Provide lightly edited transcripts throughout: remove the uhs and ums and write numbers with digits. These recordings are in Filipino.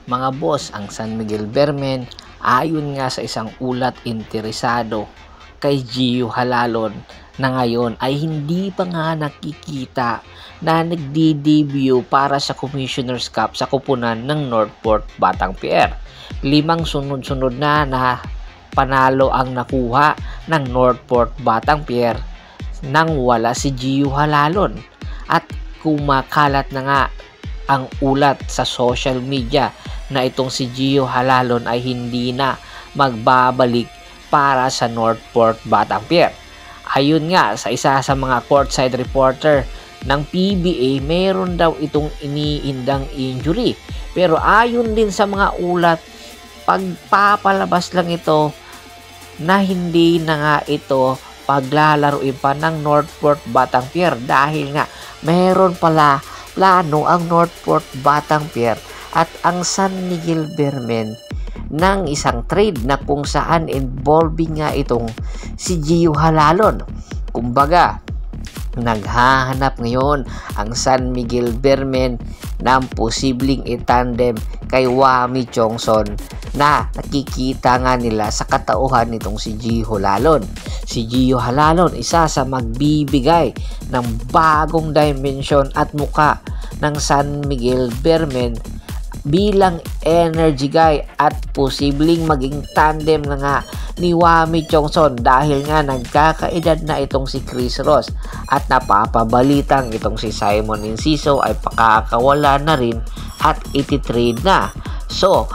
Mga boss, ang San Miguel Beermen ayon nga sa isang ulat interesado kay Gio Halalon na ngayon ay hindi pa nga nakikita na nagdi-debut para sa Commissioner's Cup sa kupunan ng Northport Batanguer. 5 sunod-sunod na panalo ang nakuha ng Northport Batanguer nang wala si Gio Halalon, at kumakalat na nga ang ulat sa social media na itong si Gio Halalon ay hindi na magbabalik para sa Northport Batanguer. Ayun nga, sa isa sa mga courtside reporter ng PBA, meron daw itong iniindang injury. Pero ayon din sa mga ulat, pagpapalabas lang ito na hindi na nga ito paglalaruin pa ng Northport Batanguer dahil nga meron pala plano ang Northport Batanguer at ang San Miguel Beermen ng isang trade na kung saan involving nga itong si Gio Halalon. Kumbaga, naghahanap ngayon ang San Miguel Beermen ng posibleng itandem kay Wami Chongson na nakikita nga nila sa katauhan nitong si Gio Halalon. Si Gio Halalon, isa sa magbibigay ng bagong dimension at muka ng San Miguel Beermen bilang energy guy at posibleng maging tandem na nga ni Wami Chongson dahil nga nagkakaedad na itong si Chris Ross at napapabalitang itong si Simon Enciso ay pakakawala na rin at ititrade na. So,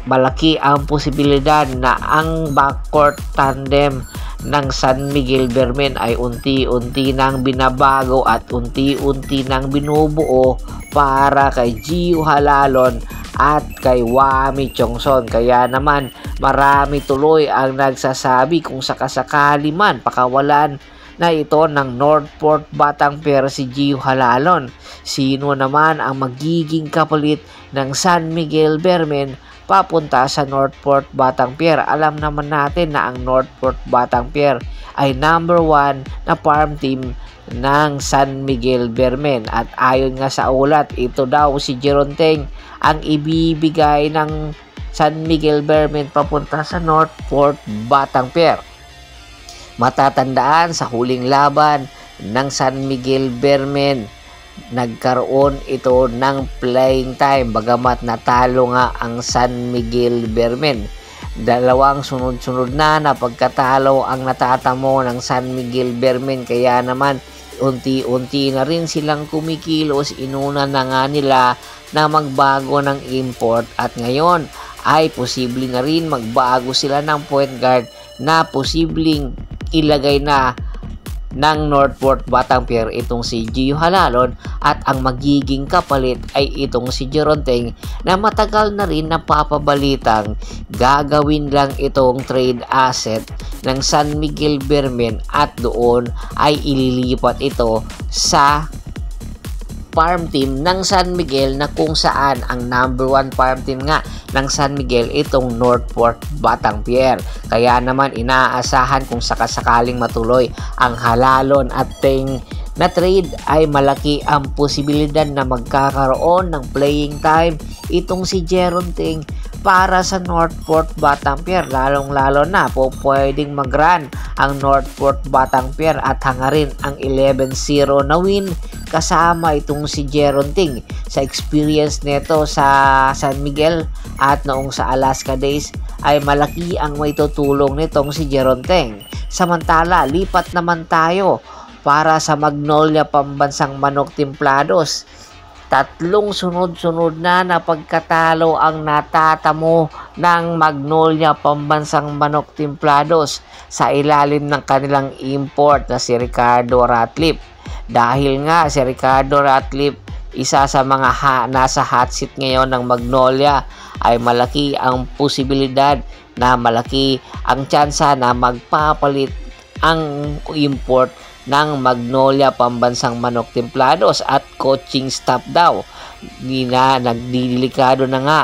malaki ang posibilidad na ang backcourt tandem ng San Miguel Beermen ay unti-unti nang binabago at unti-unti nang binubuo para kay Gio Halalon at kay Wami Chongson. Kaya naman marami tuloy ang nagsasabi kung sakasakali man pakawalan na ito ng Northport Batanguer si Gio Halalon, sino naman ang magiging kapalit ng San Miguel Beermen papunta sa Northport Batanguer? Alam naman natin na ang Northport Batanguer ay number 1 na farm team ng San Miguel Beermen at ayon nga sa ulat, ito daw si Jeron Teng ang ibibigay ng San Miguel Beermen papunta sa Northport Batanguer. Matatandaan sa huling laban ng San Miguel Beermen, nagkaroon ito ng playing time bagamat natalo nga ang San Miguel Beermen. 2 sunod-sunod na pagkatalo ang natatamo ng San Miguel Beermen, kaya naman unti-unti na rin silang kumikilos. Inuna na nga nila na magbago ng import at ngayon ay posible na rin magbago sila ng point guard na posibleng ilagay na ng Northport Batanguer itong si Gio Halalon at ang magiging kapalit ay itong si Jeron Teng na matagal na rin napapabalitang gagawin lang itong trade asset ng San Miguel Beermen at doon ay ililipat ito sa farm team ng San Miguel na kung saan ang number 1 farm team nga ng San Miguel itong Northport Batanguer. Kaya naman inaasahan kung sakasakaling matuloy ang Halalon at Teng na trade ay malaki ang posibilidad na magkakaroon ng playing time itong si Jeron Teng para sa Northport Batanguer, lalong-lalo na po pwedeng mag-run ang Northport Batanguer at hangarin ang 11-0 na win kasama itong si Jeron Teng. Sa experience nito sa San Miguel at noong sa Alaska Days ay malaki ang may tutulong nitong si Jeron Teng. Samantala, lipat naman tayo para sa Magnolia Pambansang Manok Templados. 3 sunod-sunod na pagkatalo ang natatamo ng Magnolia Pambansang Manok Templados sa ilalim ng kanilang import na si Ricardo Ratliff. Dahil nga si Ricardo Ratliff, isa sa mga nasa hot seat ngayon ng Magnolia, ay malaki ang posibilidad na malaki ang tsansa na magpapalit ang import ng Magnolia Pambansang Manok Templados at coaching staff daw. Nagdidelikado na nga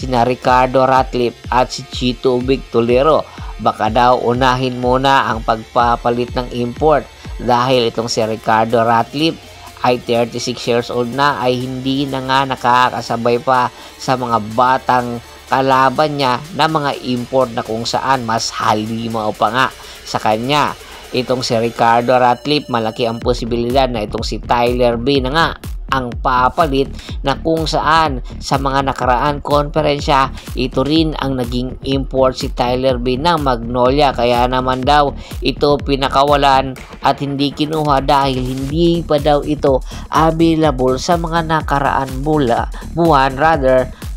sina Ricardo Ratliff at si Chito Victolero. Baka daw unahin muna ang pagpapalit ng import dahil itong si Ricardo Ratliff ay 36 years old na ay hindi na nga nakakasabay pa sa mga batang kalaban niya na mga import na kung saan mas halimaw pa nga sa kanya. Itong si Ricardo Ratcliffe, malaki ang posibilidad na itong si Tyler B na nga ang papalit, na kung saan sa mga nakaraan konferensya ito rin ang naging import si Tyler B ng Magnolia, kaya naman daw ito pinakawalan at hindi kinuha dahil hindi pa daw ito available sa mga nakaraan buwan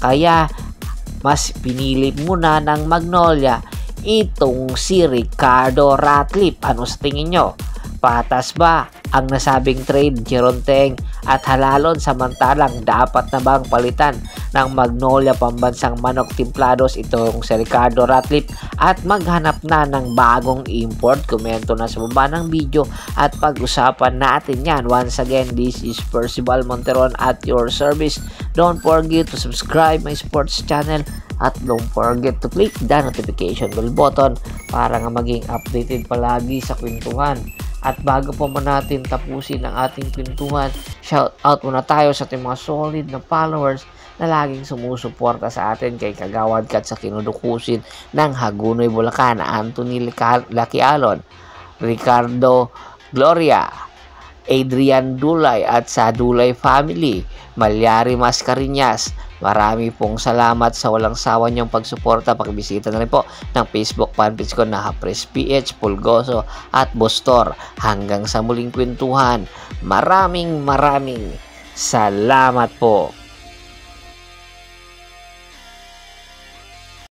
kaya mas pinili muna ng Magnolia itong si Ricardo Ratcliffe. Ano sa tingin nyo? Patas ba ang nasabing trade, Jeronteng at Halalon, samantalang dapat na bang palitan ng Magnolia pambansang manok timplados itong si Ricardo Ratcliffe at maghanap na ng bagong import? Komento na sa baba ng video at pag-usapan natin yan. Once again, this is Percival Monteron at your service. Don't forget to subscribe my sports channel at don't forget to click the notification bell button para nga maging updated palagi sa kwentuhan. At bago pa man natin tapusin ang ating kwentuhan, shout out muna tayo sa ating mga solid na followers na laging sumusuporta sa atin, kay Kagawad Kat sa kinudukusin ng Hagunoy, Bulacan, Anthony Laquialon, Ricardo Gloria, Adrian Dulay at sa Dulay family, Malyari Mascarinas. Marami pong salamat sa walang sawa niyong pagsuporta. Pakibisita na rin po ng Facebook fanpage ko na Hapres PH, Pulgoso at Bostor. Hanggang sa muling kwentuhan, maraming salamat po.